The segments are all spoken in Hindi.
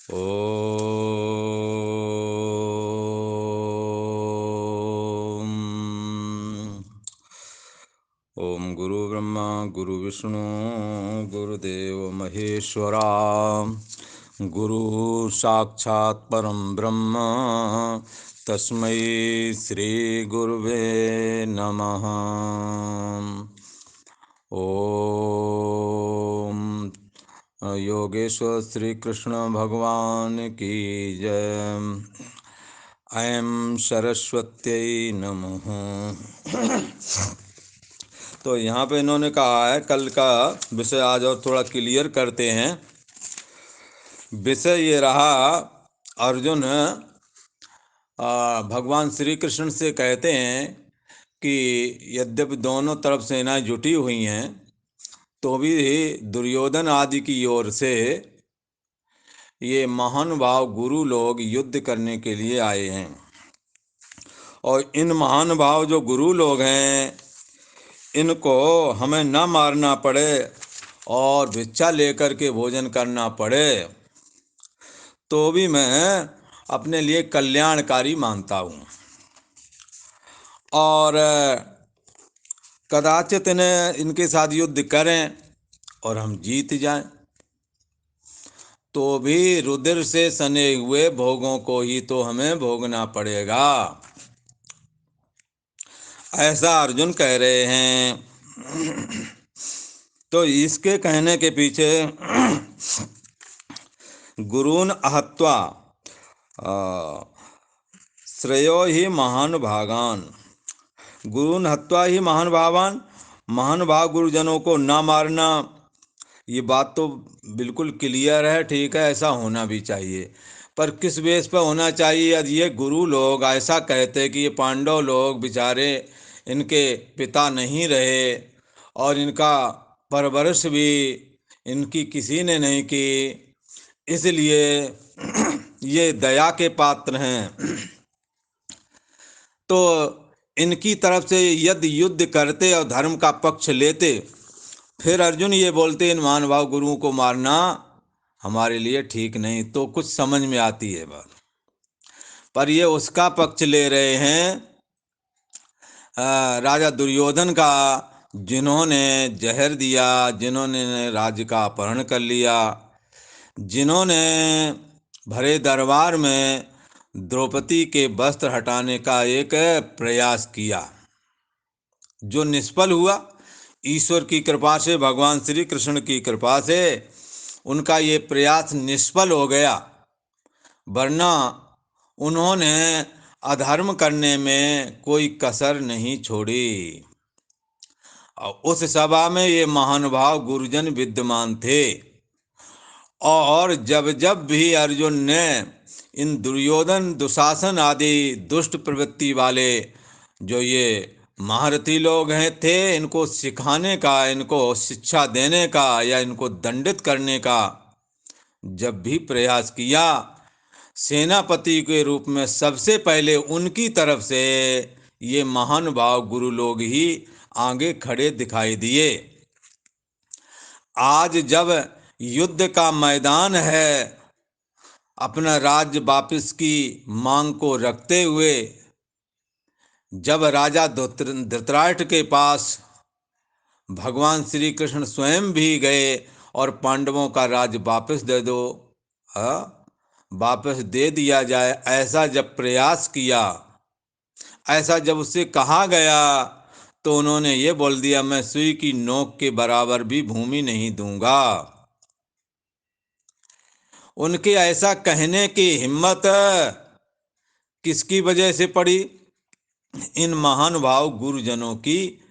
ओम ओम गुरु ब्रह्मा गुरु विष्णु गुरुदेव महेश्वरा गुरु साक्षात् परम ब्रह्म तस्मै श्री गुरुवे नमः। ओम योगेश्वर श्री कृष्ण भगवान की जय। ऐं सरस्वत्यै नमः। तो यहाँ पे इन्होंने कहा है, कल का विषय आज और थोड़ा क्लियर करते हैं। विषय ये रहा, अर्जुन भगवान श्री कृष्ण से कहते हैं कि यद्यपि दोनों तरफ सेनाएं जुटी हुई हैं तो भी दुर्योधन आदि की ओर से ये महानुभाव गुरु लोग युद्ध करने के लिए आए हैं, और इन महानुभाव जो गुरु लोग हैं इनको हमें न मारना पड़े और भिक्षा लेकर के भोजन करना पड़े तो भी मैं अपने लिए कल्याणकारी मानता हूँ। और कदाचित इनके साथ युद्ध करें और हम जीत जाएं तो भी रुधिर से सने हुए भोगों को ही तो हमें भोगना पड़ेगा, ऐसा अर्जुन कह रहे हैं। तो इसके कहने के पीछे गुरून् अहत्वा श्रेयो ही महानुभागान, गुरून् हत्वा ही महानुभावान, महानुभाव गुरुजनों को ना मारना, ये बात तो बिल्कुल क्लियर है, ठीक है, ऐसा होना भी चाहिए। पर किस बेस पर होना चाहिए? यदि ये गुरु लोग ऐसा कहते कि ये पांडव लोग बेचारे, इनके पिता नहीं रहे और इनका परवरिश भी इनकी किसी ने नहीं की, इसलिए ये दया के पात्र हैं, तो इनकी तरफ से यदि युद्ध करते और धर्म का पक्ष लेते, फिर अर्जुन ये बोलते इन महानुभाव गुरुओं को मारना हमारे लिए ठीक नहीं, तो कुछ समझ में आती है बात। पर ये उसका पक्ष ले रहे हैं राजा दुर्योधन का, जिन्होंने जहर दिया, जिन्होंने राज्य का अपहरण कर लिया, जिन्होंने भरे दरबार में द्रौपदी के वस्त्र हटाने का एक प्रयास किया जो निष्फल हुआ। ईश्वर की कृपा से, भगवान श्री कृष्ण की कृपा से उनका ये प्रयास निष्फल हो गया, वरना उन्होंने अधर्म करने में कोई कसर नहीं छोड़ी। उस सभा में ये महानुभाव गुरुजन विद्यमान थे, और जब जब भी अर्जुन ने इन दुर्योधन, दुशासन आदि दुष्ट प्रवृत्ति वाले जो ये महारथी लोग हैं थे, इनको सिखाने का, इनको शिक्षा देने का या इनको दंडित करने का जब भी प्रयास किया, सेनापति के रूप में सबसे पहले उनकी तरफ से ये महानुभाव गुरु लोग ही आगे खड़े दिखाई दिए। आज जब युद्ध का मैदान है, अपना राज्य वापस की मांग को रखते हुए जब राजा धृतराष्ट्र के पास भगवान श्री कृष्ण स्वयं भी गए और पांडवों का राज्य वापस दे दो, वापस दे दिया जाए, ऐसा जब प्रयास किया, ऐसा जब उससे कहा गया, तो उन्होंने ये बोल दिया, मैं सुई की नोक के बराबर भी भूमि नहीं दूंगा। उनके ऐसा कहने की हिम्मत किसकी वजह से पड़ी? इन महानुभाव गुरुजनों की।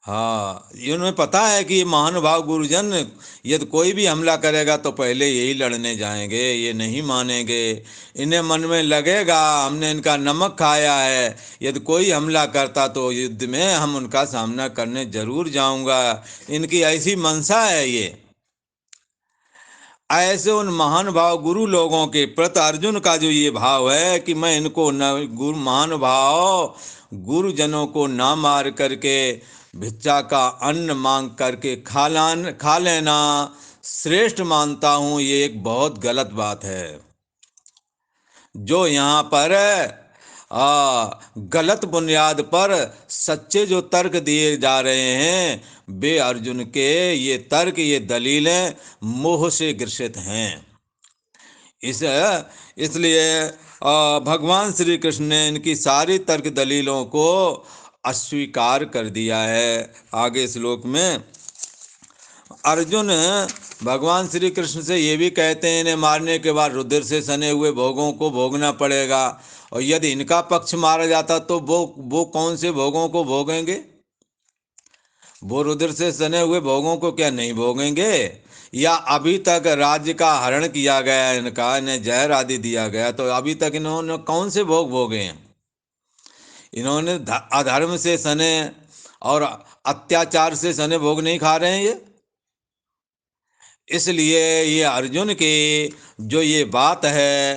हाँ, इन्हें पता है कि ये महानुभाव गुरुजन यदि कोई भी हमला करेगा तो पहले यही लड़ने जाएंगे, ये नहीं मानेंगे। इन्हें मन में लगेगा हमने इनका नमक खाया है, यदि कोई हमला करता तो युद्ध में हम उनका सामना करने जरूर जाऊंगा, इनकी ऐसी मंशा है। ये ऐसे उन महानुभाव गुरु लोगों के प्रति अर्जुन का जो ये भाव है कि मैं इनको न गुरु महानुभाव गुरुजनों को ना मार करके भिक्षा का अन्न मांग करके खा लेना श्रेष्ठ मानता हूँ, ये एक बहुत गलत बात है। जो यहाँ पर गलत बुनियाद पर सच्चे जो तर्क दिए जा रहे हैं, वे अर्जुन के ये तर्क, ये दलीलें मोह से ग्रसित हैं। इसलिए भगवान श्री कृष्ण ने इनकी सारी तर्क दलीलों को अस्वीकार कर दिया है। आगे श्लोक में अर्जुन भगवान श्री कृष्ण से ये भी कहते हैं, इन्हें मारने के बाद रुधिर से सने हुए भोगों को भोगना पड़ेगा, और यदि इनका पक्ष मारा जाता तो वो कौन से भोगों को भोगेंगे? वो रुधिर से सने हुए भोगों को क्या नहीं भोगेंगे? या अभी तक राज्य का हरण किया गया इनका, इन्हें जहर आदि दिया गया, तो अभी तक इन्होंने कौन से भोग भोगे हैं? इन्होंने अधर्म से सने और अत्याचार से सने भोग नहीं खा रहे हैं ये। इसलिए ये अर्जुन की जो ये बात है,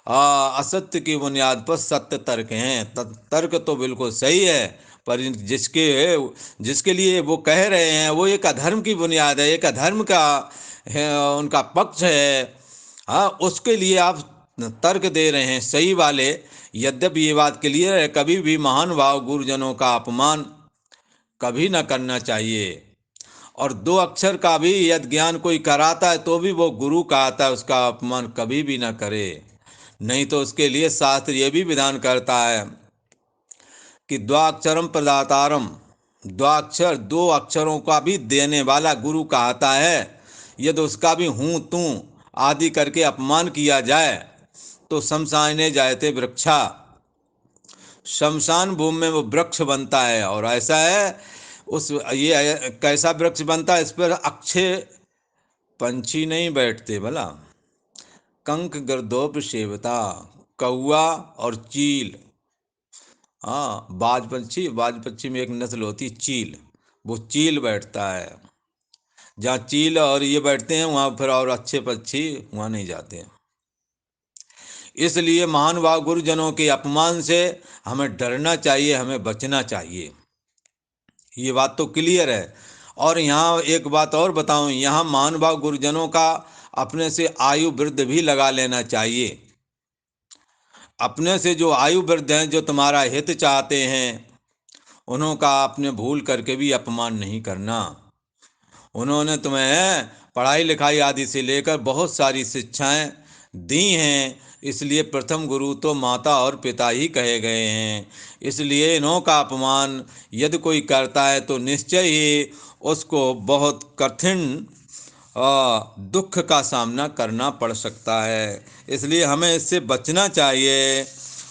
असत्य की बुनियाद पर सत्य तर्क हैं। तर्क तो बिल्कुल सही है, पर जिसके जिसके लिए वो कह रहे हैं वो एक अधर्म की बुनियाद है, एक अधर्म का है, उनका पक्ष है। हाँ, उसके लिए आप तर्क दे रहे हैं सही वाले। यद्यपि ये बात क्लियर है, कभी भी महान भाव गुरुजनों का अपमान कभी न करना चाहिए। और दो अक्षर का भी यदि ज्ञान कोई कराता है तो भी वो गुरु कहता है, उसका अपमान कभी भी न करे। नहीं तो उसके लिए शास्त्र ये भी विधान करता है कि द्वाक्षरम प्रदातारम, द्वाक्षर दो अक्षरों का भी देने वाला गुरु कहता है। यदि उसका भी हूँ तू आदि करके अपमान किया जाए तो शमशाने जायते वृक्षा, शमशान भूमि में वो वृक्ष बनता है। और ऐसा है, उस ये कैसा वृक्ष बनता है, इस पर अक्षय पंछी नहीं बैठते भला। कंक गर्दोप सेवता, कौआ और चील। हाँ, बाज पक्षी में एक नस्ल होती है चील, वो चील बैठता है। जहाँ चील और ये बैठते हैं वहाँ फिर और अच्छे पक्षी वहाँ नहीं जाते हैं। इसलिए महान भाव गुरुजनों के अपमान से हमें डरना चाहिए, हमें बचना चाहिए। ये बात तो क्लियर है। और यहाँ एक बात और बताऊँ, यहाँ महान भाव गुरुजनों का अपने से आयु वृद्ध भी लगा लेना चाहिए। अपने से जो आयु वृद्ध हैं, जो तुम्हारा हित चाहते हैं, उन्हों का आपने भूल करके भी अपमान नहीं करना। उन्होंने तुम्हें पढ़ाई लिखाई आदि से लेकर बहुत सारी शिक्षाएं दी हैं, इसलिए प्रथम गुरु तो माता और पिता ही कहे गए हैं। इसलिए इन्हों का अपमान यदि कोई करता है तो निश्चय ही उसको बहुत कठिन दुख का सामना करना पड़ सकता है। इसलिए हमें इससे बचना चाहिए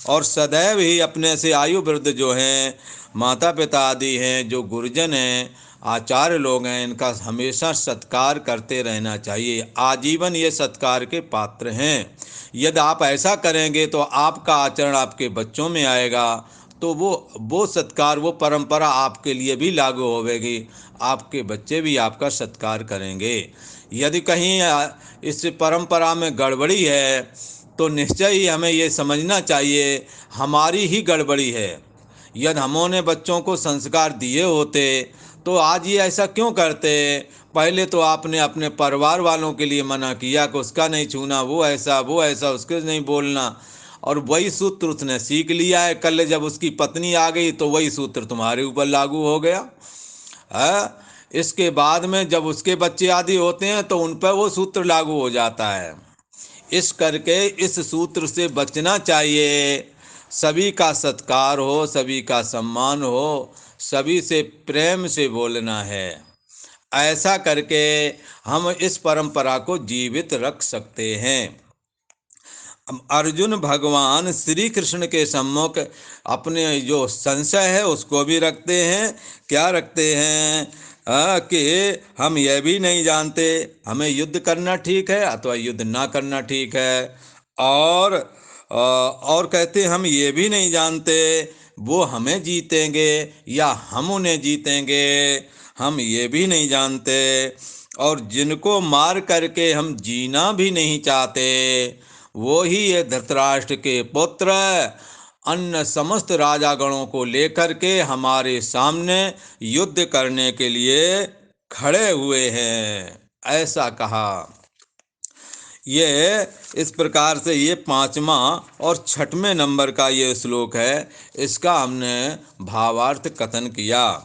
और सदैव ही अपने से आयु वृद्ध जो हैं, माता पिता आदि हैं, जो गुरुजन हैं, आचार्य लोग हैं, इनका हमेशा सत्कार करते रहना चाहिए। आजीवन ये सत्कार के पात्र हैं। यदि आप ऐसा करेंगे तो आपका आचरण आपके बच्चों में आएगा, तो वो सत्कार, वो परंपरा आपके लिए भी लागू होगी। आपके बच्चे भी आपका सत्कार करेंगे। यदि कहीं इस परंपरा में गड़बड़ी है तो निश्चय ही हमें ये समझना चाहिए हमारी ही गड़बड़ी है। यदि हमने बच्चों को संस्कार दिए होते तो आज ये ऐसा क्यों करते? पहले तो आपने अपने परिवार वालों के लिए मना किया कि उसका नहीं छूना, वो ऐसा उसके नहीं बोलना, और वही सूत्र उसने सीख लिया है। कल जब उसकी पत्नी आ गई तो वही सूत्र तुम्हारे ऊपर लागू हो गया है। इसके बाद में जब उसके बच्चे आदि होते हैं तो उन पर वो सूत्र लागू हो जाता है। इस करके इस सूत्र से बचना चाहिए। सभी का सत्कार हो, सभी का सम्मान हो, सभी से प्रेम से बोलना है। ऐसा करके हम इस परंपरा को जीवित रख सकते हैं। अर्जुन भगवान श्री कृष्ण के सम्मुख अपने जो संशय है उसको भी रखते हैं। क्या रखते हैं? कि हम यह भी नहीं जानते हमें युद्ध करना ठीक है अथवा युद्ध ना करना ठीक है। और कहते हम ये भी नहीं जानते वो हमें जीतेंगे या हम उन्हें जीतेंगे, हम ये भी नहीं जानते। और जिनको मार करके हम जीना भी नहीं चाहते, वो ही ये धृतराष्ट्र के पुत्र अन्य समस्त राजागणों को लेकर के हमारे सामने युद्ध करने के लिए खड़े हुए हैं। ऐसा कहा। ये इस प्रकार से ये 5वां और 6वें नंबर का ये श्लोक है, इसका हमने भावार्थ कथन किया।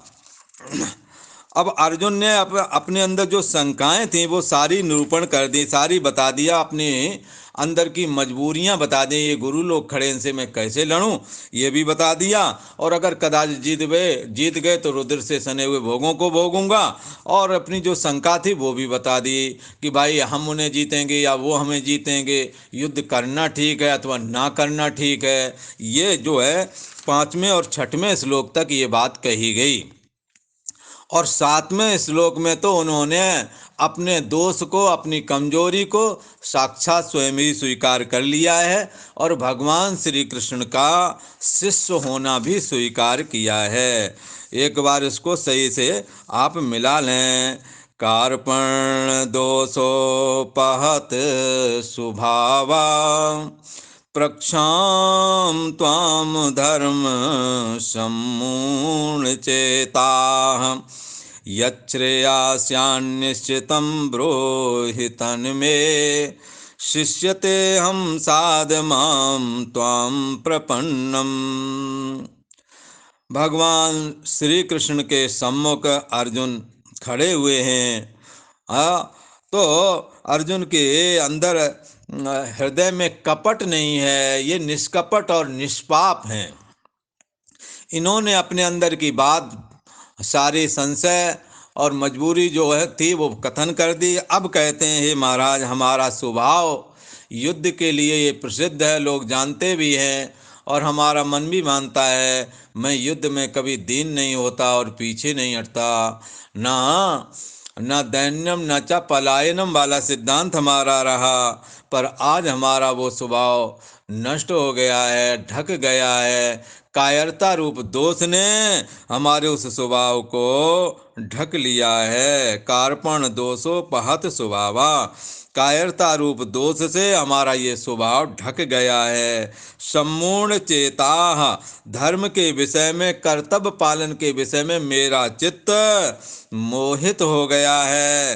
अब अर्जुन ने अपने अंदर जो शंकाएं थी वो सारी निरूपण कर दी, सारी बता दिया, अपने अंदर की मजबूरियां बता दी। ये गुरु लोग खड़े, इनसे मैं कैसे लड़ूं, ये भी बता दिया। और अगर कदाचित जीत गए तो रुद्र से सने हुए भोगों को भोगूंगा। और अपनी जो शंका थी वो भी बता दी कि भाई हम उन्हें जीतेंगे या वो हमें जीतेंगे, युद्ध करना ठीक है अथवा ना करना ठीक है। ये जो है 5वें और 6वें श्लोक तक ये बात कही गई। और 7वें श्लोक में तो उन्होंने अपने दोष को, अपनी कमजोरी को साक्षात स्वयं ही स्वीकार कर लिया है और भगवान श्री कृष्ण का शिष्य होना भी स्वीकार किया है। एक बार इसको सही से आप मिला लें। कार्पण दोषोपहत स्वभावा प्रक्षाम त्वाम धर्म सम्मूढ़ चेता यच्छ्रेयास्यान्निश्चितं ब्रूहि तन्मे शिष्यते हम साधमां त्वां प्रपन्नम। भगवान श्री कृष्ण के सम्मुख अर्जुन खड़े हुए हैं। तो अर्जुन के अंदर हृदय में कपट नहीं है, ये निष्कपट और निष्पाप हैं। इन्होंने अपने अंदर की बात, सारे संशय और मजबूरी जो है थी वो कथन कर दी। अब कहते हैं हे महाराज, हमारा स्वभाव युद्ध के लिए ये प्रसिद्ध है, लोग जानते भी हैं और हमारा मन भी मानता है। मैं युद्ध में कभी दीन नहीं होता और पीछे नहीं हटता। ना दैन्यम न च पलायनम वाला सिद्धांत हमारा रहा, पर आज हमारा वो स्वभाव नष्ट हो गया है, ढक गया है। कायरता रूप दोष ने हमारे उस स्वभाव को ढक लिया है। कार्पण दोषो पहत स्वभावा, कायरता रूप दोष से हमारा ये स्वभाव ढक गया है। सम्पूर्ण चेता, धर्म के विषय में, कर्तव्य पालन के विषय में मेरा चित्त मोहित हो गया है।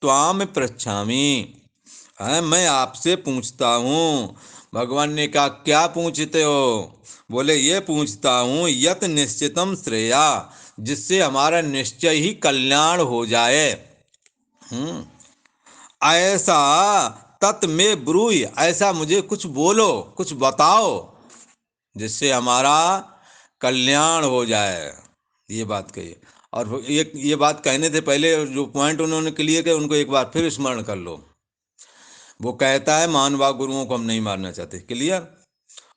त्वाम पृच्छामि, मैं आपसे पूछता हूँ। भगवान ने कहा क्या पूछते हो? बोले ये पूछता हूँ यत निश्चितम श्रेया, जिससे हमारा निश्चय ही कल्याण हो जाए। ऐसा तत् में ब्रूहि, ऐसा मुझे कुछ बोलो, कुछ बताओ जिससे हमारा कल्याण हो जाए। ये बात कही। और ये बात कहने से पहले जो पॉइंट उन्होंने क्लियर किया उनको एक बार फिर स्मरण कर लो। वो कहता है महानुभाव गुरुओं को हम नहीं मारना चाहते, क्लियर।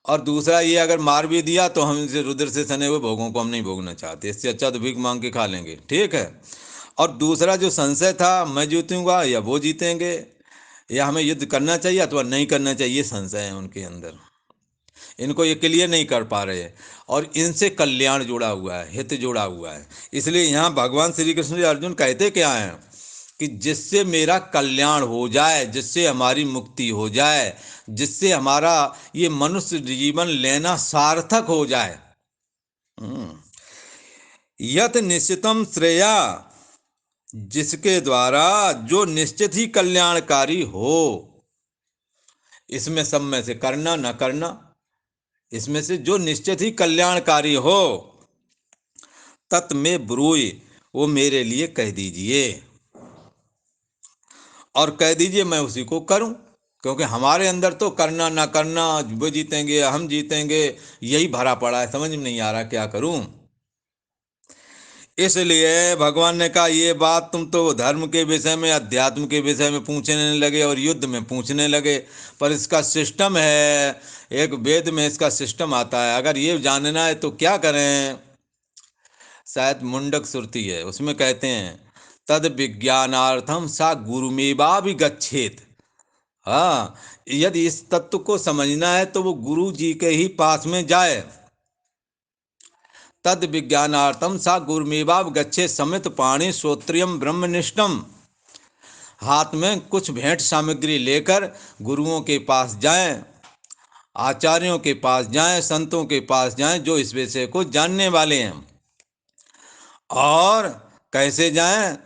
और दूसरा ये अगर मार भी दिया तो हम इसे रुद्र से सने हुए भोगों को हम नहीं भोगना चाहते, इससे अच्छा तो भीख मांग के खा लेंगे, ठीक है। और दूसरा जो संशय था, मैं जीतूंगा या वो जीतेंगे, या हमें युद्ध करना चाहिए अथवा नहीं करना चाहिए, संशय है उनके अंदर। इनको ये क्लियर नहीं कर पा रहे और इनसे कल्याण जुड़ा हुआ है, हित जुड़ा हुआ है। इसलिए यहाँ भगवान श्री कृष्ण जी अर्जुन कहते क्या हैं कि जिससे मेरा कल्याण हो जाए, जिससे हमारी मुक्ति हो जाए, जिससे हमारा ये मनुष्य जीवन लेना सार्थक हो जाए। यत निश्चितम श्रेया, जिसके द्वारा जो निश्चित ही कल्याणकारी हो। इसमें सब में से करना न करना, इसमें से जो निश्चित ही कल्याणकारी हो, तत् में ब्रूहि, वो मेरे लिए कह दीजिए और कह दीजिए मैं उसी को करूं। क्योंकि हमारे अंदर तो करना ना करना, वो जीतेंगे हम जीतेंगे, यही भरा पड़ा है, समझ में नहीं आ रहा क्या करूं। इसलिए भगवान ने कहा ये बात तुम तो धर्म के विषय में, अध्यात्म के विषय में पूछने लगे और युद्ध में पूछने लगे, पर इसका सिस्टम है, एक वेद में इसका सिस्टम आता है। अगर ये जानना है तो क्या करें, शायद मुंडक श्रुति है, उसमें कहते हैं तद विज्ञानार्थम सा गुरुमेवा भी गच्छेत। हाँ, यदि इस तत्व को समझना है तो वो गुरु जी के ही पास में जाए। तद विज्ञानार्थम सा गुरुमेवा गच्छे समित पाणी श्रोत्रियम ब्रह्मनिष्ठम। हाथ में कुछ भेंट सामग्री लेकर गुरुओं के पास जाएं, आचार्यों के पास जाएं, संतों के पास जाएं जो इस विषय को जानने वाले हैं। और कैसे जाएं?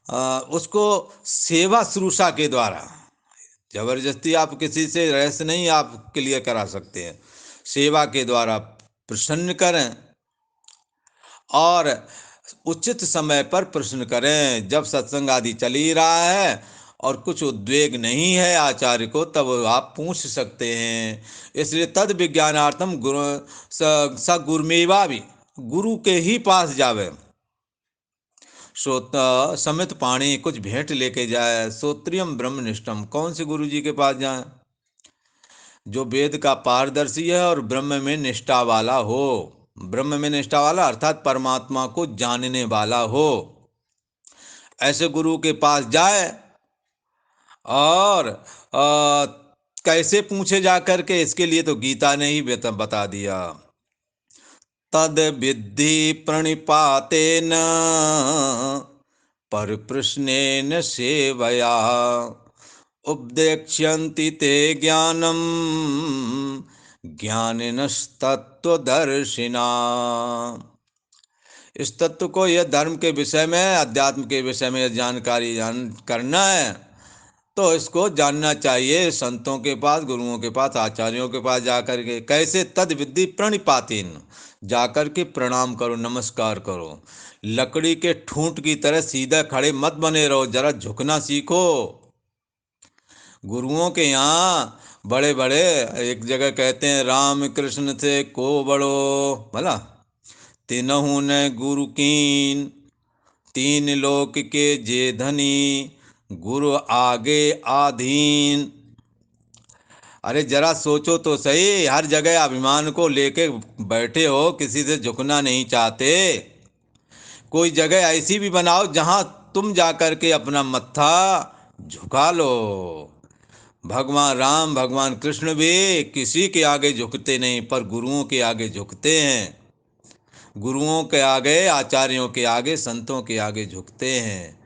उसको सेवा शुश्रूषा के द्वारा, जबरदस्ती आप किसी से रहस्य नहीं आप क्लियर करा सकते हैं, सेवा के द्वारा प्रसन्न करें और उचित समय पर प्रश्न करें। जब सत्संग आदि चल ही रहा है और कुछ उद्वेग नहीं है आचार्य को, तब आप पूछ सकते हैं। इसलिए तद विज्ञानार्थम गुरु स गुरुमेवा भी, गुरु के ही पास जावे। श्रोत समित पाणी, कुछ भेंट लेके जाए। श्रोत्रियम ब्रह्मनिष्ठम, कौन से गुरु जी के पास जाए? जो वेद का पारदर्शी है और ब्रह्म में निष्ठा वाला हो। ब्रह्म में निष्ठा वाला अर्थात परमात्मा को जानने वाला हो, ऐसे गुरु के पास जाए। और कैसे पूछे जा करके, इसके लिए तो गीता ने ही बता दिया। तद विद्धि प्रणिपातेन पर प्रश्नेन सेवया उपदेक्ष्यन्ति ते ज्ञानम ज्ञानिनस्तत्वदर्शिना। इस तत्व को, यह धर्म के विषय में, अध्यात्म के विषय में जानकारी करना है तो इसको जानना चाहिए संतों के पास, गुरुओं के पास, आचार्यों के पास जाकर के। कैसे? तद विद्धि प्रणिपातेन, जाकर के प्रणाम करो, नमस्कार करो। लकड़ी के ठूंठ की तरह सीधा खड़े मत बने रहो, जरा झुकना सीखो। गुरुओं के यहाँ बड़े बड़े, एक जगह कहते हैं राम कृष्ण से को बड़ो भला, तिनहु न गुरु कीन, तीन लोक के जे धनी, गुरु आगे आधीन। अरे जरा सोचो तो सही, हर जगह अभिमान को लेके बैठे हो, किसी से झुकना नहीं चाहते। कोई जगह ऐसी भी बनाओ जहां तुम जाकर के अपना मत्था झुका लो। भगवान राम, भगवान कृष्ण भी किसी के आगे झुकते नहीं, पर गुरुओं के आगे झुकते हैं। गुरुओं के आगे, आचार्यों के आगे, संतों के आगे झुकते हैं।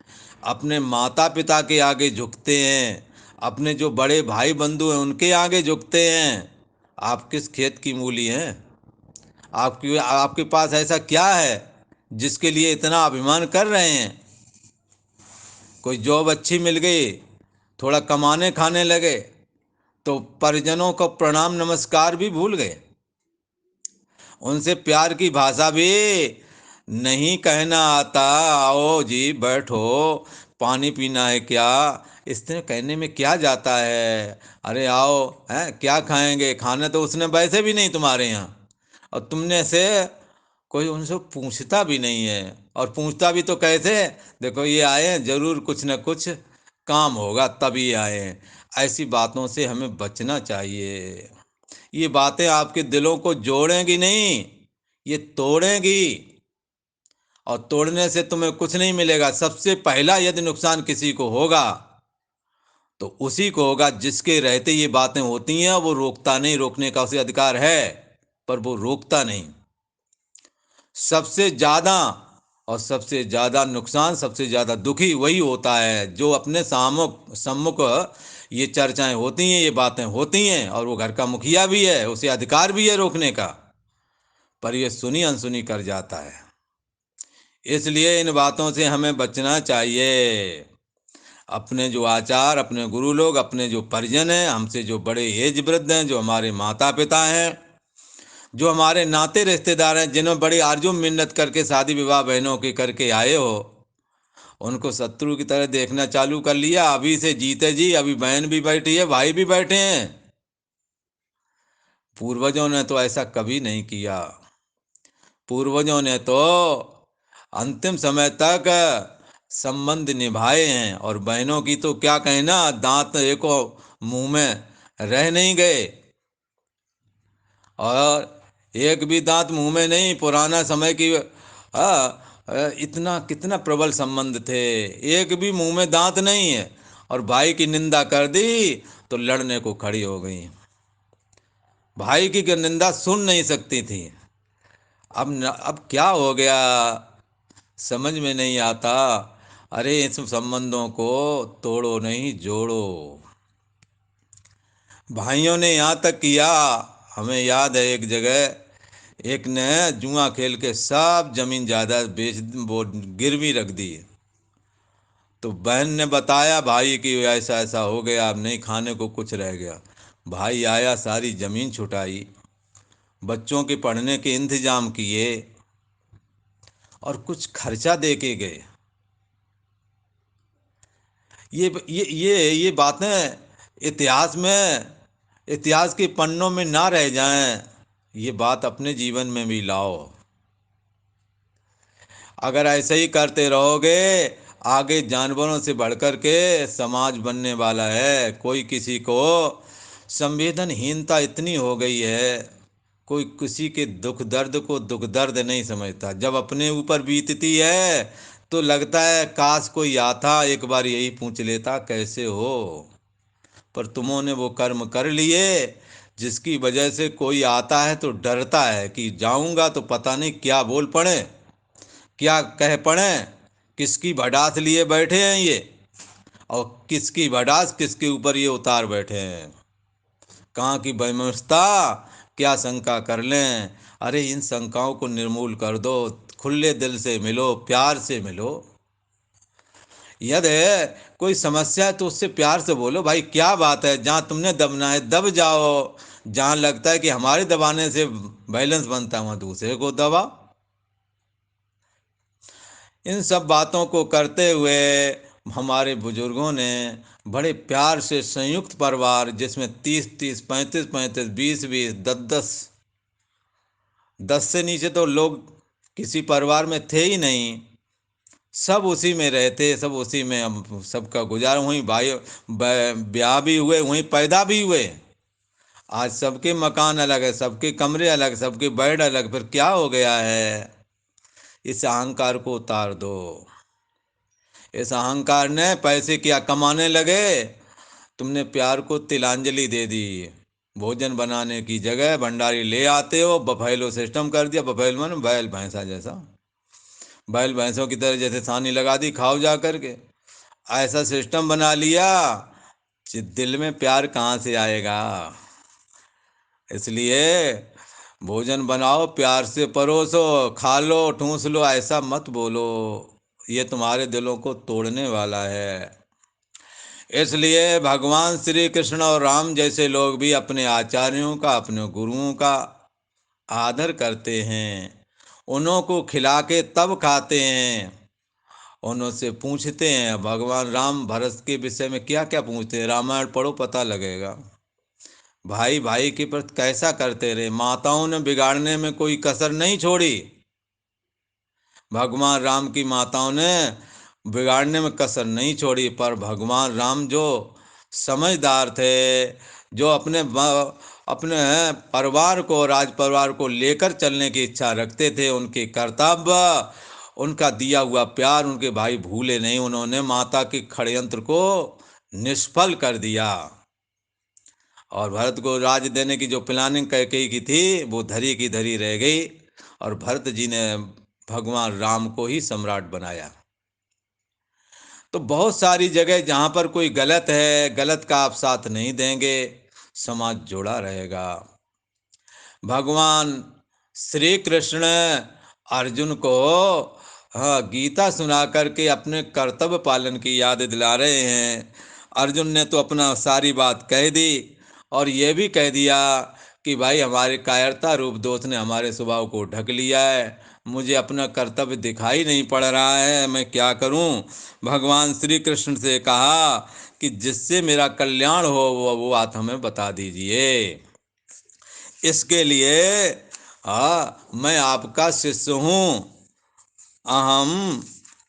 अपने माता पिता के आगे झुकते हैं। अपने जो बड़े भाई बंधु हैं उनके आगे झुकते हैं। आप किस खेत की मूली हैं? आपके पास ऐसा क्या है जिसके लिए इतना अभिमान कर रहे हैं? कोई जॉब अच्छी मिल गई, थोड़ा कमाने खाने लगे, तो परिजनों को प्रणाम नमस्कार भी भूल गए। उनसे प्यार की भाषा भी नहीं कहना आता। आओ जी बैठो, पानी पीना है क्या? इस तरह कहने में क्या जाता है? अरे आओ, हैं क्या खाएंगे? खाना तो उसने वैसे भी नहीं तुम्हारे यहाँ, और तुमने से कोई उनसे पूछता भी नहीं है। और पूछता भी तो कैसे? देखो ये आए हैं, जरूर कुछ न कुछ काम होगा तभी आए हैं। ऐसी बातों से हमें बचना चाहिए। ये बातें आपके दिलों को जोड़ेंगी नहीं, ये तोड़ेंगी। और तोड़ने से तुम्हें कुछ नहीं मिलेगा। सबसे पहला यदि नुकसान किसी को होगा तो उसी को होगा जिसके रहते ये बातें होती हैं। वो रोकता नहीं, रोकने का उसे अधिकार है पर वो रोकता नहीं। सबसे ज़्यादा और सबसे ज़्यादा नुकसान, सबसे ज़्यादा दुखी वही होता है जो अपने सम्मुख ये चर्चाएं होती हैं, ये बातें होती हैं, और वो घर का मुखिया भी है, उसे अधिकार भी है रोकने का, पर ये सुनी अनसुनी कर जाता है। इसलिए इन बातों से हमें बचना चाहिए। अपने जो आचार, अपने गुरु लोग, अपने जो परिजन हैं, हमसे जो बड़े एज वृद्ध हैं, जो हमारे माता पिता हैं, जो हमारे नाते रिश्तेदार हैं, जिन्होंने बड़ी आरजू मिन्नत करके शादी विवाह बहनों के करके आए हो, उनको शत्रु की तरह देखना चालू कर लिया। अभी से जीते जी, अभी बहन भी बैठी है, भाई भी बैठे हैं। पूर्वजों ने तो ऐसा कभी नहीं किया। पूर्वजों ने तो अंतिम समय तक संबंध निभाए हैं। और बहनों की तो क्या कहना, दांत एको मुंह में रह नहीं गए। और एक भी दांत मुंह में नहीं। पुराना समय की इतना कितना प्रबल संबंध थे, एक भी मुंह में दांत नहीं है। और भाई की निंदा कर दी तो लड़ने को खड़ी हो गई। भाई की निंदा सुन नहीं सकती थी। अब क्या हो गया समझ में नहीं आता। अरे इस संबंधों को तोड़ो नहीं, जोड़ो। भाइयों ने यहाँ तक किया, हमें याद है एक जगह एक ने जुआ खेल के सब जमीन जायदाद बेच, वो गिरवी रख दी। तो बहन ने बताया भाई कि ऐसा ऐसा हो गया, अब नहीं खाने को कुछ रह गया। भाई आया, सारी ज़मीन छुटाई, बच्चों के पढ़ने के इंतजाम किए और कुछ खर्चा दे के गए। ये बातें इतिहास में, इतिहास के पन्नों में ना रह जाएं, ये बात अपने जीवन में भी लाओ। अगर ऐसे ही करते रहोगे, आगे जानवरों से बढ़कर के समाज बनने वाला है। कोई किसी को, संवेदनहीनता इतनी हो गई है, कोई किसी के दुख दर्द को दुख दर्द नहीं समझता। जब अपने ऊपर बीतती है तो लगता है काश कोई आता, एक बार यही पूछ लेता कैसे हो। पर तुमने वो कर्म कर लिए जिसकी वजह से कोई आता है तो डरता है कि जाऊंगा तो पता नहीं क्या बोल पड़े, क्या कह पड़े, किसकी भड़ास लिए बैठे हैं ये, और किसकी भड़ास किसके ऊपर ये उतार बैठे हैं। कहाँ की वैमनस्यता, क्या शंका कर लें। अरे इन शंकाओं को निर्मूल कर दो, खुले दिल से मिलो, प्यार से मिलो। यदि कोई समस्या है तो उससे प्यार से बोलो, भाई क्या बात है, जहाँ तुमने दबना है दब जाओ। जहाँ लगता है कि हमारे दबाने से बैलेंस बनता है वहाँ दूसरे को दबाओ। इन सब बातों को करते हुए हमारे बुजुर्गों ने बड़े प्यार से संयुक्त परिवार, जिसमें 30-30, 35-35, 20-20, 10-10, 10 से नीचे तो लोग किसी परिवार में थे ही नहीं। सब उसी में रहते, सब उसी में, हम सबका गुजारा वहीं, भाई ब्याह भी हुए वहीं, पैदा भी हुए। आज सबके मकान अलग है, सबके कमरे अलग, सबके बेड अलग, फिर क्या हो गया है। इस अहंकार को उतार दो। इस अहंकार ने पैसे क्या कमाने लगे, तुमने प्यार को तिलांजलि दे दी। भोजन बनाने की जगह भंडारी ले आते हो, बफेलो सिस्टम कर दिया। बफेलो में बैल भैंसा जैसा, बैल भैंसों की तरह जैसे सानी लगा दी, खाओ जा करके, ऐसा सिस्टम बना लिया। दिल में प्यार कहाँ से आएगा। इसलिए भोजन बनाओ, प्यार से परोसो, खा लो, ठूस लो, ऐसा मत बोलो, ये तुम्हारे दिलों को तोड़ने वाला है। इसलिए भगवान श्री कृष्ण और राम जैसे लोग भी अपने आचार्यों का, अपने गुरुओं का आदर करते हैं। उन्हों को खिला के तब खाते हैं। उनसे पूछते हैं, भगवान राम भरत के विषय में क्या क्या पूछते हैं, रामायण पढ़ो पता लगेगा। भाई भाई के प्रति कैसा करते रहे, माताओं ने बिगाड़ने में कोई कसर नहीं छोड़ी। भगवान राम की माताओं ने बिगाड़ने में कसर नहीं छोड़ी, पर भगवान राम जो समझदार थे, जो अपने परिवार को, राज परिवार को लेकर चलने की इच्छा रखते थे, उनके कर्तव्य, उनका दिया हुआ प्यार उनके भाई भूले नहीं। उन्होंने माता के षड्यंत्र को निष्फल कर दिया, और भरत को राज देने की जो प्लानिंग कैकेयी की थी वो धरी की धरी रह गई, और भरत जी ने भगवान राम को ही सम्राट बनाया। तो बहुत सारी जगह जहाँ पर कोई गलत है, गलत का आप साथ नहीं देंगे, समाज जुड़ा रहेगा। भगवान श्री कृष्ण अर्जुन को, हाँ, गीता सुना करके अपने कर्तव्य पालन की याद दिला रहे हैं। अर्जुन ने तो अपना सारी बात कह दी, और ये भी कह दिया कि भाई हमारे कायरता रूप दोष ने हमारे स्वभाव को ढक लिया है, मुझे अपना कर्तव्य दिखाई नहीं पड़ रहा है, मैं क्या करूं। भगवान श्री कृष्ण से कहा कि जिससे मेरा कल्याण हो वो बात हमें बता दीजिए। इसके लिए मैं आपका शिष्य हूँ। अहम,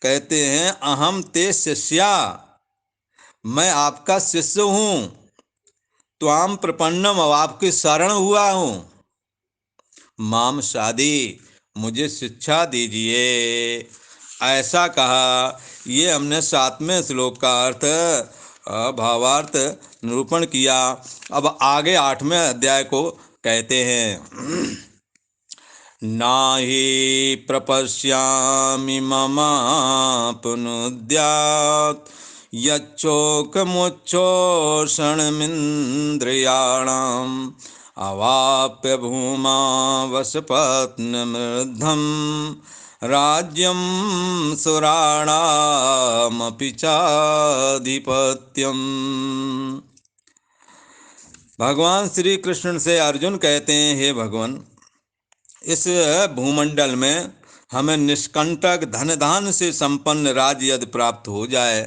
कहते हैं अहम ते शिष्या, मैं आपका शिष्य हूँ। त्वाम प्रपन्नम, अब आपकी शरण हुआ हूँ। माम शादी, मुझे शिक्षा दीजिए, ऐसा कहा। ये हमने 7वें श्लोक का अर्थ, भावार्थ निरूपण किया। अब आगे 8वें अध्याय को कहते हैं। नाहि प्रपश्यामि ममापनुद्यात् यच्चोकमुच्छोषणमिन्द्रियाणाम् अवाप्य भूमा वसपत्नमृद्धं राज्यं सुराणामपि चाधिपत्यम्। भगवान श्री कृष्ण से अर्जुन कहते हैं, हे भगवान, इस भूमंडल में हमें निष्कंटक धन धान से संपन्न राज्य यदि प्राप्त हो जाए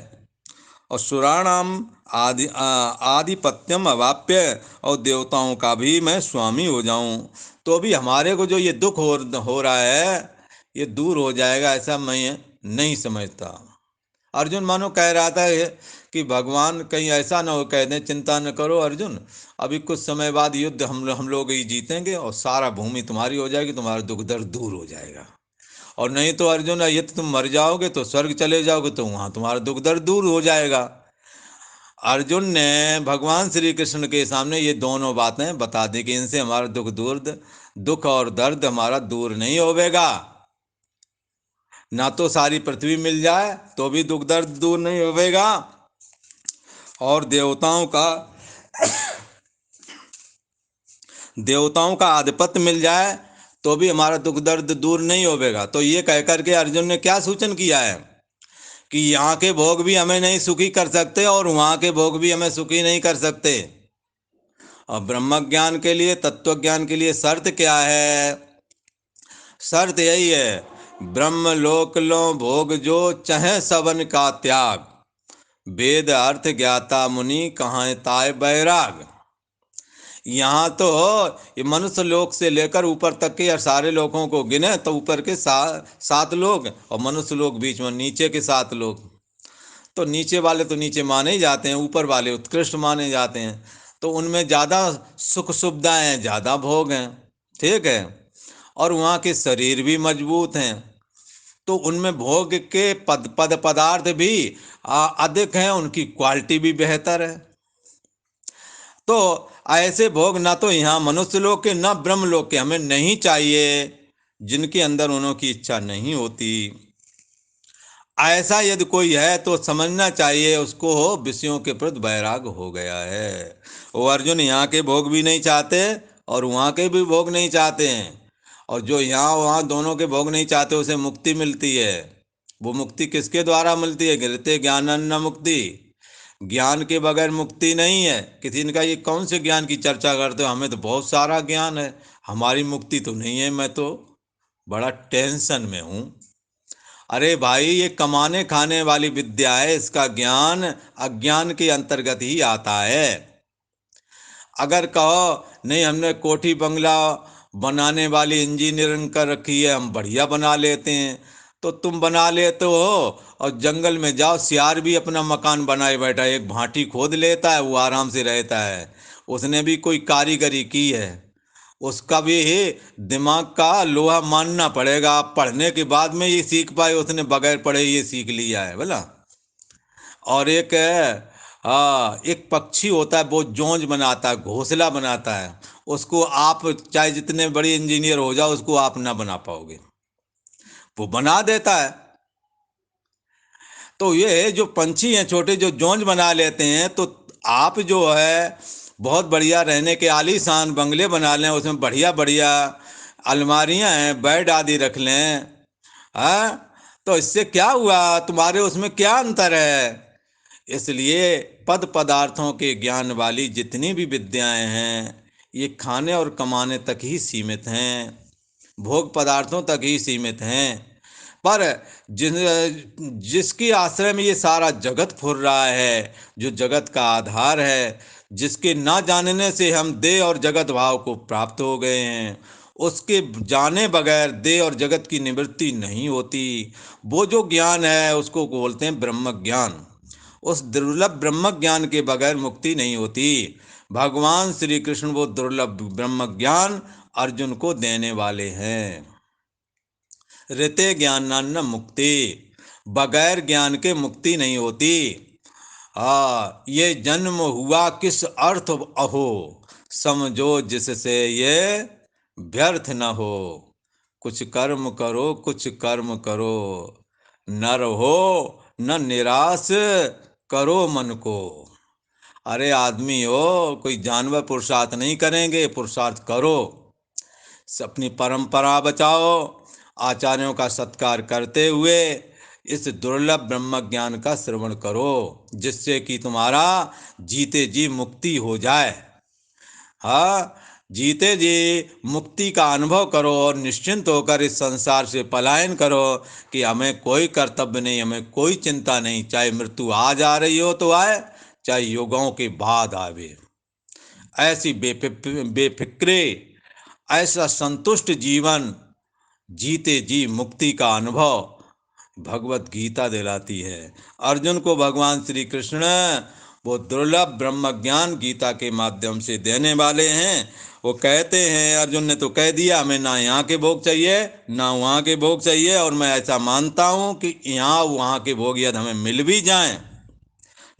और सुराणाम आधिपत्यम अवाप्य और देवताओं का भी मैं स्वामी हो जाऊं, तो भी हमारे को जो ये दुख हो रहा है ये दूर हो जाएगा, ऐसा मैं नहीं समझता। अर्जुन मानो कह रहा था कि भगवान कहीं ऐसा ना हो कह दें, चिंता न करो अर्जुन, अभी कुछ समय बाद युद्ध हम लोग ही जीतेंगे और सारा भूमि तुम्हारी हो जाएगी, तुम्हारा दुख दर्द दूर हो जाएगा। और नहीं तो अर्जुन, यदि तुम मर जाओगे तो स्वर्ग चले जाओगे तो वहां तुम्हारा दुख दर्द दूर हो जाएगा। अर्जुन ने भगवान श्री कृष्ण के सामने ये दोनों बातें बता दी कि इनसे हमारा दुख और दर्द हमारा दूर नहीं होवेगा। ना तो सारी पृथ्वी मिल जाए तो भी दुख दर्द दूर नहीं होवेगा, और देवताओं का आधिपत्य मिल जाए तो भी हमारा दुख दर्द दूर नहीं होवेगा। तो ये कहकर के अर्जुन ने क्या सूचन किया है कि यहाँ के भोग भी हमें नहीं सुखी कर सकते और वहाँ के भोग भी हमें सुखी नहीं कर सकते। और ब्रह्म ज्ञान के लिए, तत्व ज्ञान के लिए शर्त क्या है? शर्त यही है, ब्रह्म लोक लो भोग जो चहे सबन का त्याग, वेद अर्थ ज्ञाता मुनि कहाँ ताय बैराग। यहाँ तो ये मनुष्य लोक से लेकर ऊपर तक के या सारे लोगों को गिने तो ऊपर के 7 लोग और मनुष्य लोग बीच में नीचे के 7 लोग। तो नीचे वाले तो नीचे माने ही जाते हैं, ऊपर वाले उत्कृष्ट माने जाते हैं। तो उनमें ज़्यादा सुख सुविधाएं हैं, ज़्यादा भोग हैं, ठीक है, और वहाँ के शरीर भी मजबूत हैं। तो उनमें भोग के पदार्थ भी अधिक हैं, उनकी क्वालिटी भी बेहतर है। तो ऐसे भोग ना तो यहाँ मनुष्य लोक के ना ब्रह्म लोक के हमें नहीं चाहिए, जिनके अंदर उन्होंने इच्छा नहीं होती। ऐसा यदि कोई है तो समझना चाहिए उसको विषयों के प्रति वैराग हो गया है। वो अर्जुन यहाँ के भोग भी नहीं चाहते और वहाँ के भी भोग नहीं चाहते हैं, और जो यहाँ वहाँ दोनों के भोग नहीं चाहते उसे मुक्ति मिलती है। वो मुक्ति किसके द्वारा मिलती है? गिरते ज्ञानन्न मुक्ति। ज्ञान के बगैर मुक्ति नहीं है। किसी ने कहा ये कौन से ज्ञान की चर्चा करते हो, हमें तो बहुत सारा ज्ञान है, हमारी मुक्ति तो नहीं है, मैं तो बड़ा टेंशन में हूँ। अरे भाई, ये कमाने खाने वाली विद्या है, इसका ज्ञान अज्ञान के अंतर्गत ही आता है। अगर कहो नहीं हमने कोठी बंगला बनाने वाली इंजीनियरिंग कर रखी है, हम बढ़िया बना लेते हैं, तो तुम बना लेते हो और जंगल में जाओ, सियार भी अपना मकान बनाए बैठा है, एक भाटी खोद लेता है, वो आराम से रहता है, उसने भी कोई कारीगरी की है। उसका भी दिमाग का लोहा मानना पड़ेगा। आप पढ़ने के बाद में ये सीख पाए, उसने बगैर पढ़े ये सीख लिया है बोला। और एक हाँ, एक पक्षी होता है, वो जोंज बनाता है, घोंसला बनाता है, उसको आप चाहे जितने बड़े इंजीनियर हो जाओ उसको आप ना बना पाओगे, वो बना देता है। तो ये जो पंछी हैं छोटे, जो जोंज बना लेते हैं, तो आप जो है बहुत बढ़िया रहने के आलीशान बंगले बना लें, उसमें बढ़िया बढ़िया अलमारियां हैं, बेड आदि रख लें, हाँ, तो इससे क्या हुआ? तुम्हारे उसमें क्या अंतर है? इसलिए पद पदार्थों के ज्ञान वाली जितनी भी विद्याएं हैं ये खाने और कमाने तक ही सीमित हैं, भोग पदार्थों तक ही सीमित हैं। पर जिसके आश्रय में ये सारा जगत फुर रहा है, जो जगत का आधार है, जिसके ना जानने से हम देह और जगत भाव को प्राप्त हो गए हैं, उसके जाने बगैर देह और जगत की निवृत्ति नहीं होती। वो जो ज्ञान है उसको बोलते हैं ब्रह्म ज्ञान। उस दुर्लभ ब्रह्म ज्ञान के बगैर मुक्ति नहीं होती। भगवान श्री कृष्ण वो दुर्लभ ब्रह्म ज्ञान अर्जुन को देने वाले हैं। ऋते ज्ञानान्न मुक्ति, बगैर ज्ञान के मुक्ति नहीं होती। ये जन्म हुआ किस अर्थ अहो, समझो जिससे ये व्यर्थ न हो। कुछ कर्म करो, कुछ कर्म करो, न रहो न निराश करो मन को। अरे आदमी हो, कोई जानवर पुरुषार्थ नहीं करेंगे, पुरुषार्थ करो, अपनी परंपरा बचाओ, आचार्यों का सत्कार करते हुए इस दुर्लभ ब्रह्म ज्ञान का श्रवण करो, जिससे कि तुम्हारा जीते जी मुक्ति हो जाए। हाँ, जीते जी मुक्ति का अनुभव करो और निश्चिंत होकर इस संसार से पलायन करो कि हमें कोई कर्तव्य नहीं, हमें कोई चिंता नहीं, चाहे मृत्यु आज आ रही हो तो आए, चाहे युगों के बाद आवे। ऐसी बेफिक्रे, ऐसा संतुष्ट जीवन, जीते जी मुक्ति का अनुभव भगवत गीता दिलाती है। अर्जुन को भगवान श्री कृष्ण वो दुर्लभ ब्रह्म ज्ञान गीता के माध्यम से देने वाले हैं। वो कहते हैं, अर्जुन ने तो कह दिया, हमें ना यहाँ के भोग चाहिए ना वहाँ के भोग चाहिए, और मैं ऐसा मानता हूँ कि यहाँ वहाँ के भोग यदि हमें मिल भी जाएं,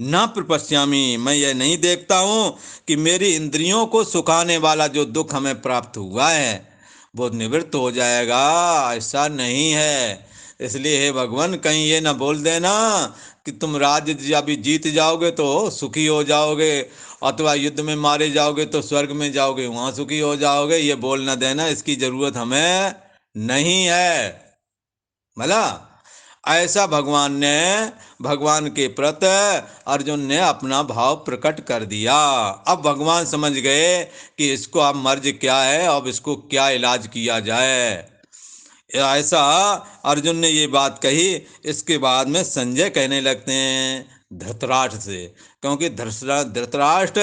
न प्रपश्यामी, मैं यह नहीं देखता हूँ कि मेरी इंद्रियों को सुखाने वाला जो दुख हमें प्राप्त हुआ है वो निवृत्त हो जाएगा, ऐसा नहीं है। इसलिए हे भगवान, कहीं ये ना बोल देना कि तुम राज्य अभी जीत जाओगे तो सुखी हो जाओगे, अथवा युद्ध में मारे जाओगे तो स्वर्ग में जाओगे, वहाँ सुखी हो जाओगे, ये बोल ना देना, इसकी जरूरत हमें नहीं है। भला ऐसा भगवान के प्रति अर्जुन ने अपना भाव प्रकट कर दिया। अब भगवान समझ गए कि इसको अब मर्ज क्या है, अब इसको क्या इलाज किया जाए। ऐसा अर्जुन ने ये बात कही। इसके बाद में संजय कहने लगते हैं धृतराष्ट्र से, क्योंकि धृतराष्ट्र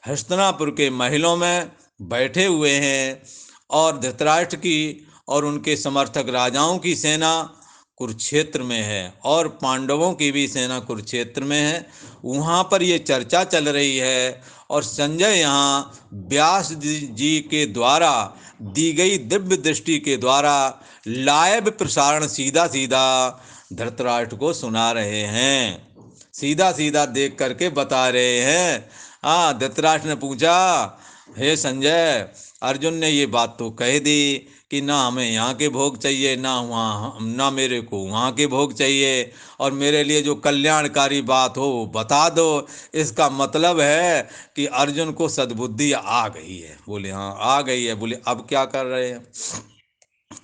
हस्तिनापुर के महलों में बैठे हुए हैं और धृतराष्ट्र की और उनके समर्थक राजाओं की सेना कुरुक्षेत्र में है और पांडवों की भी सेना कुरुक्षेत्र में है। वहाँ पर ये चर्चा चल रही है और संजय यहाँ व्यास जी के द्वारा दी गई दिव्य दृष्टि के द्वारा लाइव प्रसारण सीधा सीधा धृतराष्ट्र को सुना रहे हैं, सीधा सीधा देख करके बता रहे हैं। हाँ, धृतराष्ट्र ने पूछा, हे संजय, अर्जुन ने ये बात तो कह दी कि ना हमें यहाँ के भोग चाहिए ना वहाँ, ना मेरे को वहाँ के भोग चाहिए, और मेरे लिए जो कल्याणकारी बात हो वो बता दो। इसका मतलब है कि अर्जुन को सद्बुद्धि आ गई है। बोले हाँ आ गई है। बोले अब क्या कर रहे हैं?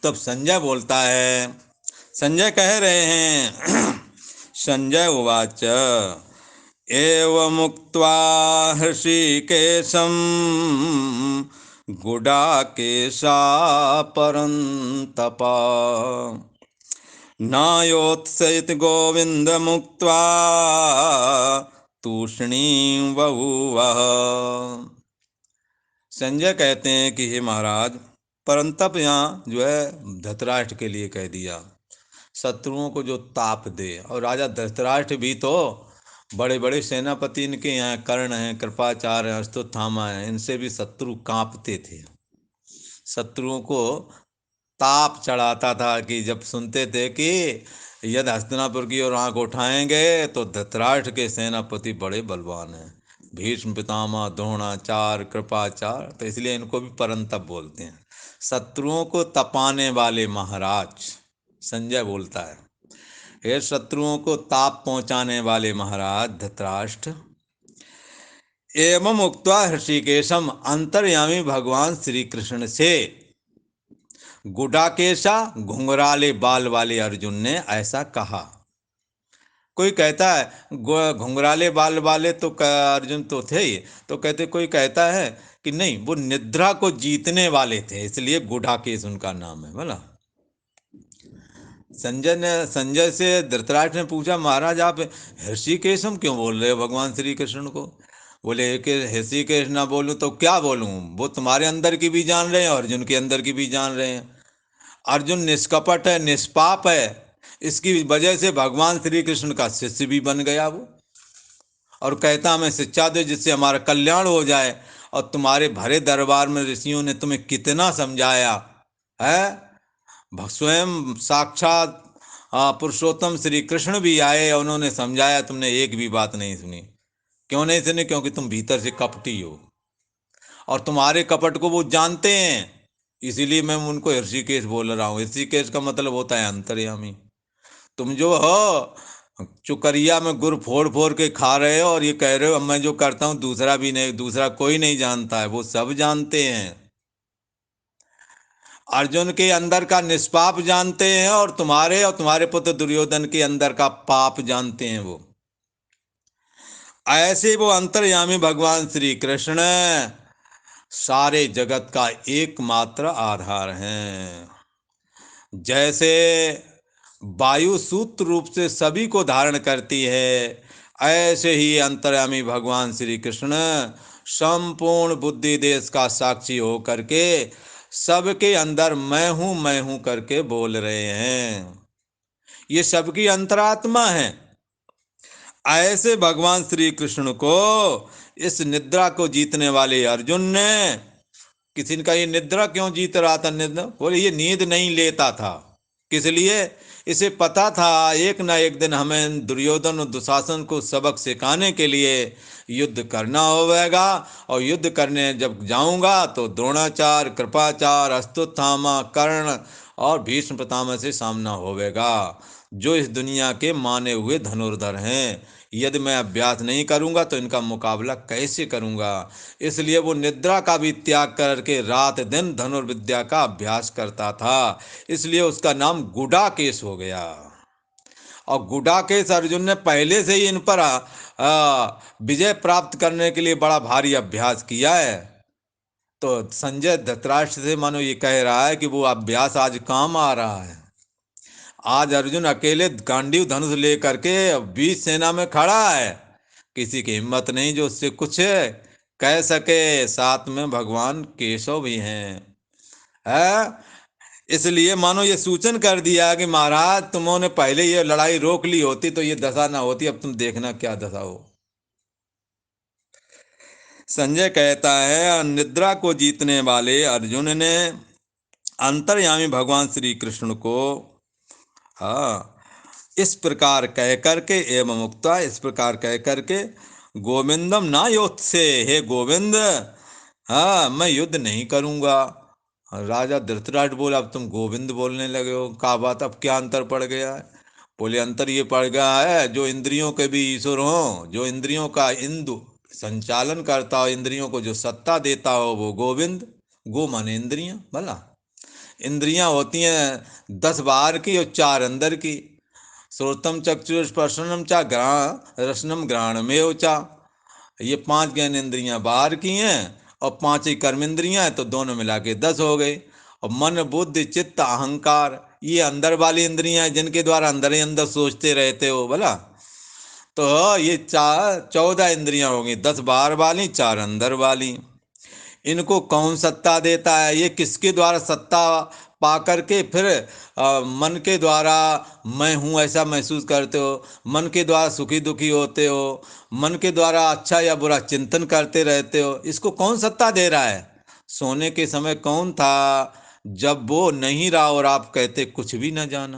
तब संजय बोलता है, संजय कह रहे हैं संजय उवाच एवमुक्त्वा हृषीकेशं गुडाकेशा परन्तप नायोत्सयति गोविन्दमुक्त्वा तूष्णीं बभूवः। संजय कहते हैं कि हे महाराज, परंतप यहाँ जो है धृतराष्ट्र के लिए कह दिया, शत्रुओं को जो ताप दे। और राजा धृतराष्ट्र भी तो बड़े बड़े सेनापति इनके यहाँ कर्ण हैं, कृपाचार्य हैं, अश्वत्थामा हैं, इनसे भी शत्रु कांपते थे। शत्रुओं को ताप चढ़ाता था कि जब सुनते थे कि यदि हस्तिनापुर की ओर आंख उठाएंगे तो धृतराष्ट्र के सेनापति बड़े बलवान हैं, भीष्म पितामह, द्रोणाचार्य, कृपाचार्य, तो इसलिए इनको भी परंतप बोलते हैं, शत्रुओं को तपाने वाले महाराज। संजय बोलता है, हे शत्रुओं को ताप पहुंचाने वाले महाराज धृतराष्ट्र। एवं उक्त्वा हृषिकेशम, अंतर्यामी भगवान श्री कृष्ण से गुडाकेशा, घुंघराले बाल वाले अर्जुन ने ऐसा कहा। कोई कहता है घुंघराले बाल वाले तो अर्जुन तो थे ही, तो कहते कोई कहता है कि नहीं, वो निद्रा को जीतने वाले थे, इसलिए गुडाकेश उनका नाम है। बोला संजय से धृतराष्ट्र ने पूछा, महाराज आप ऋषिकेशम क्यों बोल रहे हो भगवान श्री कृष्ण को? बोले कि ऋषिकेश ना बोलूं तो क्या बोलूं, वो तुम्हारे अंदर की भी जान रहे हैं और अर्जुन के अंदर की भी जान रहे हैं। अर्जुन निष्कपट है, निष्पाप है, इसकी वजह से भगवान श्री कृष्ण का शिष्य भी बन गया वो, और कहता हमें शिक्षा दे जिससे हमारा कल्याण हो जाए। और तुम्हारे भरे दरबार में ऋषियों ने तुम्हें कितना समझाया है, स्वयं साक्षात पुरुषोत्तम श्री कृष्ण भी आए और उन्होंने समझाया, तुमने एक भी बात नहीं सुनी। क्यों नहीं सुनी? क्योंकि तुम भीतर से कपटी हो और तुम्हारे कपट को वो जानते हैं, इसीलिए मैं उनको ऋषिकेश बोल रहा हूँ। ऋषिकेश का मतलब होता है अंतर्यामी। तुम जो हो चुकरिया में गुड़ फोड़ फोड़ के खा रहे हो और ये कह रहे हो अब मैं जो करता हूँ दूसरा कोई नहीं जानता है, वो सब जानते हैं। अर्जुन के अंदर का निष्पाप जानते हैं और तुम्हारे पुत्र दुर्योधन के अंदर का पाप जानते हैं वो। ऐसे वो अंतर्यामी भगवान श्री कृष्ण सारे जगत का एकमात्र आधार हैं। जैसे वायु सूत्र रूप से सभी को धारण करती है, ऐसे ही अंतर्यामी भगवान श्री कृष्ण संपूर्ण बुद्धि देश का साक्षी हो करके सबके अंदर मैं हूं करके बोल रहे हैं। ये सबकी अंतरात्मा है। ऐसे भगवान श्री कृष्ण को इस निद्रा को जीतने वाले अर्जुन ने, किसी ने कहा ये निद्रा क्यों जीत रहा था? निद्रा बोले ये नींद नहीं लेता था। किस लिए? इसे पता था एक ना एक दिन हमें दुर्योधन और दुशासन को सबक सिखाने के लिए युद्ध करना होगा, और युद्ध करने जब जाऊंगा तो द्रोणाचार्य, कृपाचार्य, अश्वत्थामा, कर्ण और भीष्म पितामह से सामना होगा, जो इस दुनिया के माने हुए धनुर्धर हैं। यदि मैं अभ्यास नहीं करूंगा तो इनका मुकाबला कैसे करूंगा? इसलिए वो निद्रा का भी त्याग करके रात दिन धनुर्विद्या का अभ्यास करता था। इसलिए उसका नाम गुडाकेश हो गया। और गुडाकेश अर्जुन ने पहले से ही इन पर विजय प्राप्त करने के लिए बड़ा भारी अभ्यास किया है। तो संजय धृतराष्ट्र से मानो ये कह रहा है कि वो अभ्यास आज काम आ रहा है। आज अर्जुन अकेले गांडीव धनुष लेकर के बीच सेना में खड़ा है, किसी की हिम्मत नहीं जो उससे कुछ कह सके। साथ में भगवान केशव भी हैं। है? इसलिए मानो ये सूचन कर दिया कि महाराज तुमने पहले ये लड़ाई रोक ली होती तो ये दशा ना होती, अब तुम देखना क्या दशा हो। संजय कहता है निद्रा को जीतने वाले अर्जुन ने अंतर्यामी भगवान श्री कृष्ण को हाँ इस प्रकार कह करके एवं मुक्ता, इस प्रकार कह करके गोविंदम ना योत्से, हे गोविंद हाँ मैं युद्ध नहीं करूंगा। राजा धृतराष्ट्र बोला अब तुम गोविंद बोलने लगे हो, क्या बात, अब क्या अंतर पड़ गया है? बोले अंतर ये पड़ गया है जो इंद्रियों के भी ईश्वर हो, जो इंद्रियों का इंदु संचालन करता हो, इंद्रियों को जो सत्ता देता हो वो गोविंद। गो माने इंद्रियां, भला इंद्रियां होती हैं 10 बाहर की और 4 अंदर की। श्रोतम चक्षुस्पर्शनम चा ग्रहण रसनम ग्रहण में चा, ये 5 ज्ञान इंद्रियां बाहर की हैं और 5 ही कर्म इंद्रियां हैं, तो दोनों मिला के 10 हो गए। और मन बुद्धि चित्त अहंकार ये अंदर वाली इंद्रियां हैं, जिनके द्वारा अंदर ही अंदर सोचते रहते हो भला। तो ये 14 इंद्रियां होंगी, 10 बाहर वाली 4 अंदर वाली। इनको कौन सत्ता देता है? ये किसके द्वारा सत्ता पा करके फिर मन के द्वारा मैं हूँ ऐसा महसूस करते हो, मन के द्वारा सुखी दुखी होते हो, मन के द्वारा अच्छा या बुरा चिंतन करते रहते हो, इसको कौन सत्ता दे रहा है? सोने के समय कौन था जब वो नहीं रहा और आप कहते कुछ भी न जाना?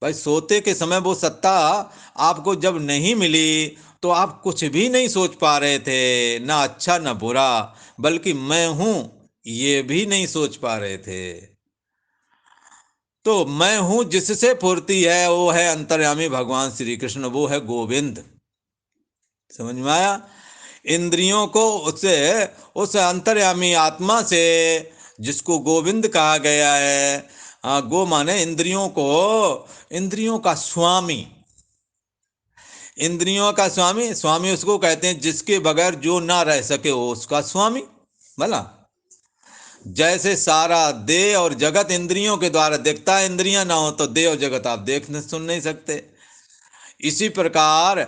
भाई सोते के समय वो सत्ता आपको जब नहीं मिली तो आप कुछ भी नहीं सोच पा रहे थे, ना अच्छा ना बुरा, बल्कि मैं हूं ये भी नहीं सोच पा रहे थे। तो मैं हूं जिससे फुर्ती है वो है अंतर्यामी भगवान श्री कृष्ण, वो है गोविंद। समझ में आया? इंद्रियों को उससे, उस अंतर्यामी आत्मा से जिसको गोविंद कहा गया है, गो माने इंद्रियों को, इंद्रियों का स्वामी। इंद्रियों का स्वामी, स्वामी उसको कहते हैं जिसके बगैर जो ना रह सके वो उसका स्वामी भला। जैसे सारा देह और जगत इंद्रियों के द्वारा दिखता है, इंद्रियां ना हो तो देह और जगत आप देख सुन नहीं सकते। इसी प्रकार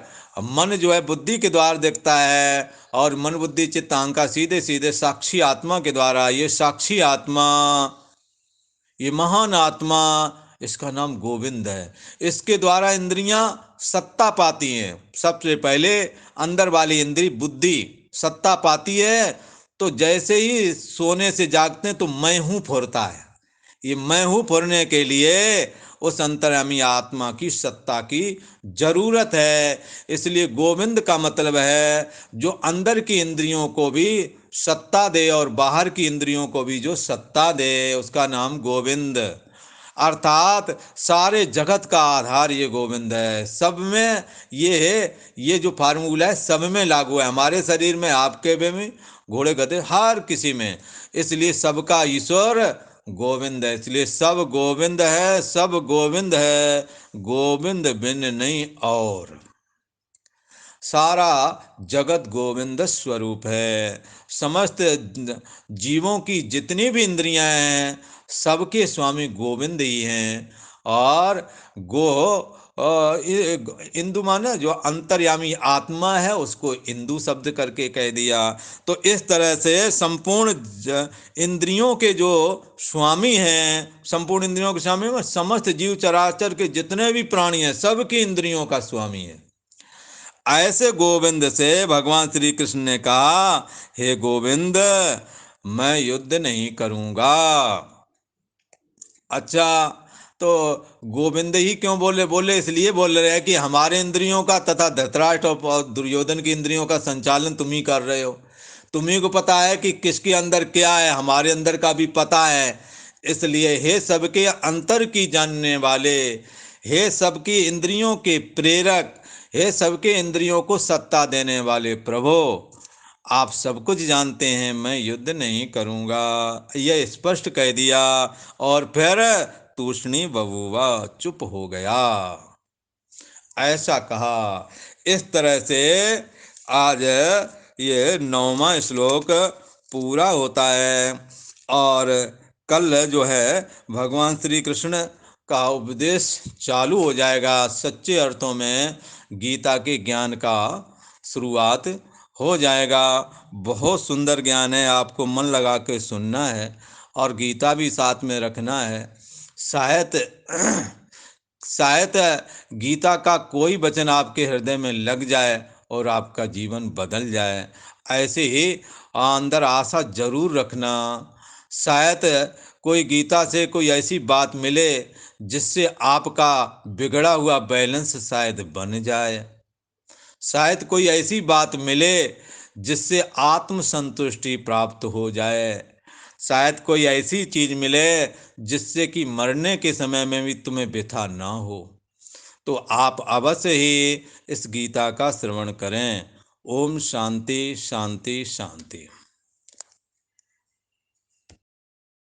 मन जो है बुद्धि के द्वारा दिखता है, और मन बुद्धि चित्त अहंकार सीधे सीधे साक्षी आत्मा के द्वारा। ये साक्षी आत्मा, ये महान आत्मा, इसका नाम गोविंद है। इसके द्वारा इंद्रियां सत्ता पाती हैं। सबसे पहले अंदर वाली इंद्री बुद्धि सत्ता पाती है। तो जैसे ही सोने से जागते हैं तो मैं हूं फुरता है। ये मैं हूं फुरने के लिए उस अंतर्यामी आत्मा की सत्ता की जरूरत है। इसलिए गोविंद का मतलब है जो अंदर की इंद्रियों को भी सत्ता दे और बाहर की इंद्रियों को भी जो सत्ता दे, उसका नाम गोविंद। अर्थात सारे जगत का आधार ये गोविंद है। सब में ये है, ये जो फार्मूला है सब में लागू है, हमारे शरीर में, आपके में, घोड़े गधे हर किसी में। इसलिए सबका ईश्वर गोविंद है, इसलिए सब गोविंद है, सब गोविंद है, गोविंद बिन नहीं और। सारा जगत गोविंद स्वरूप है। समस्त जीवों की जितनी भी इंद्रियां हैं, सबके स्वामी गोविंद ही हैं। और गो इंदु माने जो अंतर्यामी आत्मा है, उसको इंदु शब्द करके कह दिया। तो इस तरह से संपूर्ण इंद्रियों के जो स्वामी हैं, संपूर्ण इंद्रियों के स्वामी में समस्त जीव चराचर के जितने भी प्राणी हैं, सबकी इंद्रियों का स्वामी है। ऐसे गोविंद से भगवान श्री कृष्ण ने कहा, हे गोविंद, मैं युद्ध नहीं करूंगा। अच्छा, तो गोविंद ही क्यों बोले? बोले इसलिए बोल रहे हैं कि हमारे इंद्रियों का तथा धृतराष्ट्र और दुर्योधन की इंद्रियों का संचालन तुम ही कर रहे हो। तुम्ही को पता है कि किसके अंदर क्या है, हमारे अंदर का भी पता है। इसलिए हे सबके अंतर की जानने वाले, हे सबकी इंद्रियों के प्रेरक, हे सबके इंद्रियों को सत्ता देने वाले प्रभु, आप सब कुछ जानते हैं, मैं युद्ध नहीं करूंगा, यह स्पष्ट कह दिया। और फिर तूष्णी बबूवा, चुप हो गया। ऐसा कहा। इस तरह से आज ये 9वां श्लोक पूरा होता है। और कल जो है भगवान श्री कृष्ण का उपदेश चालू हो जाएगा। सच्चे अर्थों में गीता के ज्ञान का शुरुआत हो जाएगा। बहुत सुंदर ज्ञान है, आपको मन लगा के सुनना है और गीता भी साथ में रखना है। शायद शायद गीता का कोई वचन आपके हृदय में लग जाए और आपका जीवन बदल जाए। ऐसे ही अंदर आशा जरूर रखना। शायद कोई गीता से कोई ऐसी बात मिले जिससे आपका बिगड़ा हुआ बैलेंस शायद बन जाए। शायद कोई ऐसी बात मिले जिससे आत्म संतुष्टि प्राप्त हो जाए। शायद कोई ऐसी चीज मिले जिससे कि मरने के समय में भी तुम्हें व्यथा ना हो। तो आप अवश्य ही इस गीता का श्रवण करें। ओम शांति शांति शांति।